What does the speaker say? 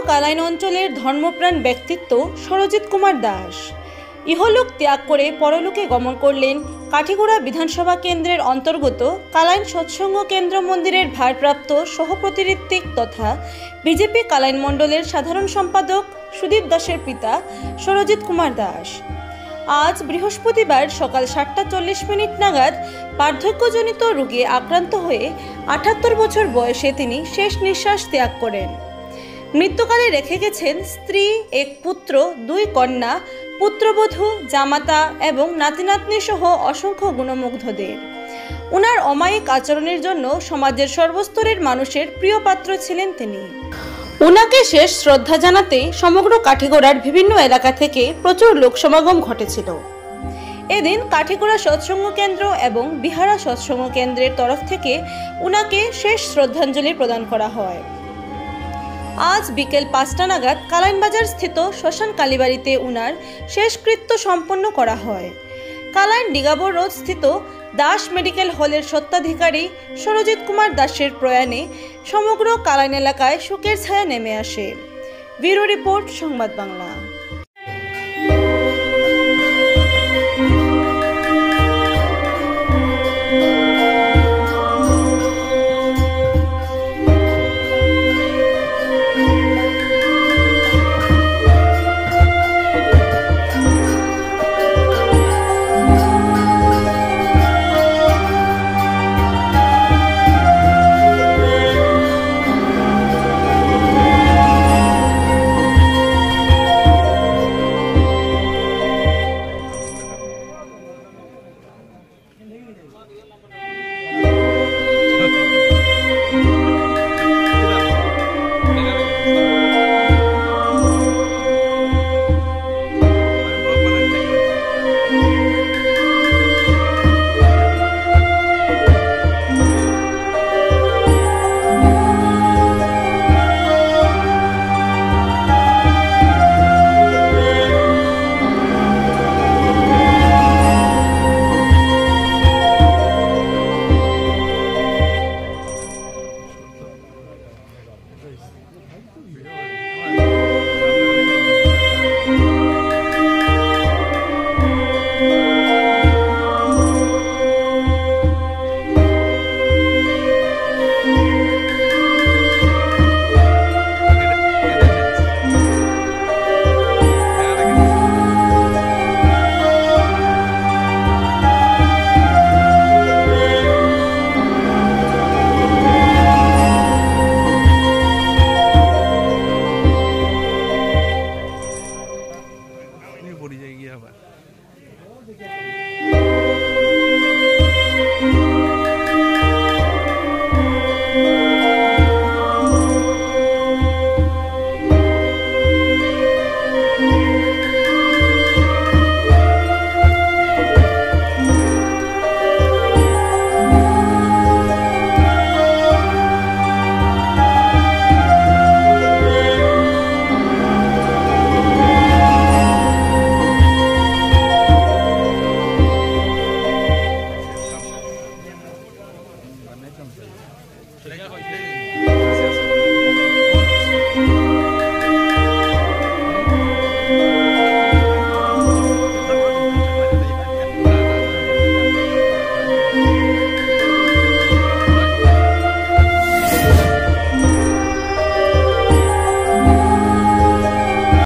কালাইন অঞ্চলের ধর্মপ্রাণ ব্যক্তিত্ব সরজিৎ কুমার দাস ইহলোক ত্যাগ করে পরলোকে গমন করলেন কাঠিগড়া বিধানসভা কেন্দ্রের অন্তর্গত কালাইন সৎসঙ্গ কেন্দ্র মন্দিরের ভারপ্রাপ্ত সহপ্রতিনিধিক তথা বিজেপি কালাইন মণ্ডলের সাধারণ সম্পাদক সুদীপ দাসের পিতা সরজিৎ কুমার দাস। আজ বৃহস্পতিবার সকাল 7:40 নাগাদ বার্ধক্যজনিত রোগে আক্রান্ত হয়ে 78 বছর বয়সে তিনি শেষ নিঃশ্বাস ত্যাগ করেন। মৃত্যুকালে রেখে গেছেন স্ত্রী, এক পুত্র, 2 কন্যা, পুত্রবধূ, জামাতা এবং নাতিনাতনি সহ অসংখ্য গুণমুগ্ধদের। উনার অমায়িক আচরণের জন্য সমাজের সর্বস্তরের মানুষের প্রিয় পাত্র ছিলেন তিনি। উনাকে শেষ শ্রদ্ধা জানাতে সমগ্র কাঠিগড়ার বিভিন্ন এলাকা থেকে প্রচুর লোক সমাগম ঘটেছিল। এদিন কাঠিগড়া সৎসঙ্গ কেন্দ্র এবং বিহারা সৎসঙ্গ কেন্দ্রের তরফ থেকে উনাকে শেষ শ্রদ্ধাঞ্জলি প্রদান করা হয়। আজ বিকেল 5টা নাগাদ কালাইনবাজার স্থিত শ্মশান কালীবাড়িতে উনার শেষকৃত্য সম্পন্ন করা হয়। কালাইন ডিগাবর রোড স্থিত দাস মেডিকেল হলের স্বত্বাধিকারী সরজিৎ কুমার দাসের প্রয়াণে সমগ্র কালাইন এলাকায় শোকের ছায়া নেমে আসে। ব্যুরো রিপোর্ট, সংবাদ বাংলা। Video